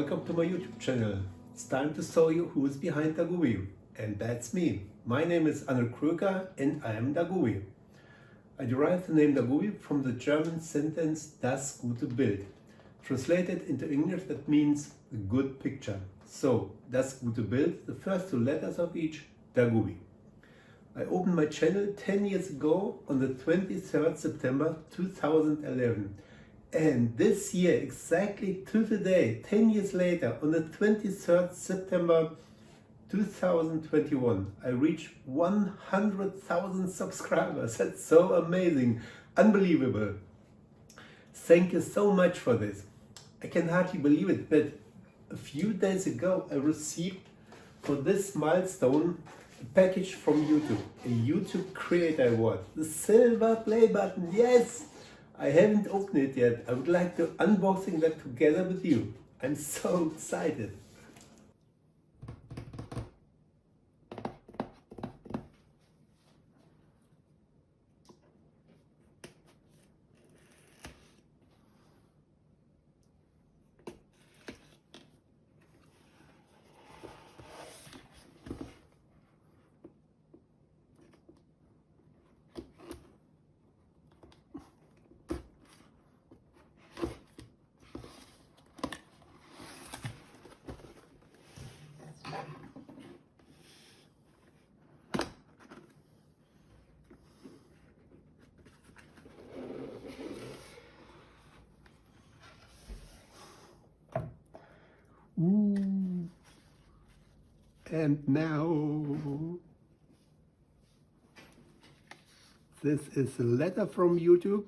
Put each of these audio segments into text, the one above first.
welcome to my YouTube channel. It's time to show you who's behind Dagubi, and that's me. My name is Kröker and I am Dagubi. I derived the name Dagubi from the German sentence Das gute Bild. Translated into English, that means a good picture. So, Das gute Bild, the first two letters of each, Dagubi. I opened my channel 10 years ago on the 23rd September 2011. And this year, exactly to the day, 10 years later, on the 23rd September 2021, I reached 100,000 subscribers. That's so amazing, unbelievable. Thank you so much for this. I can hardly believe it, but a few days ago I received for this milestone a package from YouTube, a YouTube Creator Award, the silver play button, yes! I haven't opened it yet. I would like to unboxing that together with you. I'm so excited. Ooh. And now this is a letter from YouTube.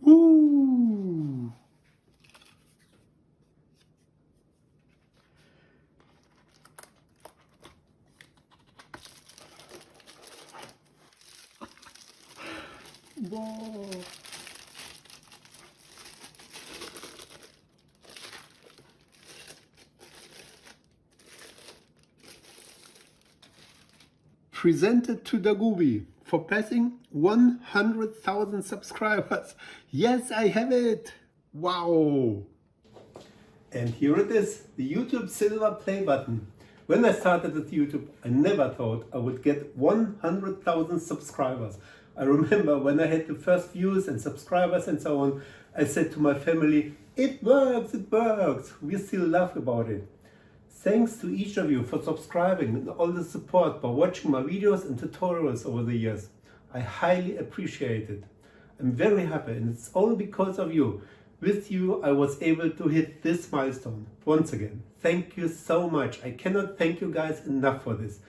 Ooh. Whoa. Presented to Dagubi for passing 100,000 subscribers. Yes, I have it. Wow. And here it is, the YouTube silver play button. When I started with YouTube, I never thought I would get 100,000 subscribers. I remember when I had the first views and subscribers and so on, I said to my family, it works, it works. We still laugh about it. Thanks to each of you for subscribing and all the support by watching my videos and tutorials over the years. I highly appreciate it. I'm very happy, and it's all because of you. With you, I was able to hit this milestone. Once again, thank you so much. I cannot thank you guys enough for this.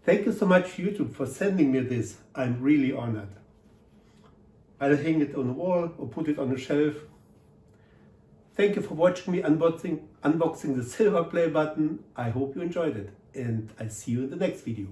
Thank you so much, YouTube, for sending me this. I'm really honored. I'll hang it on the wall or put it on a shelf. Thank you for watching me unboxing the silver play button. I hope you enjoyed it, and I'll see you in the next video.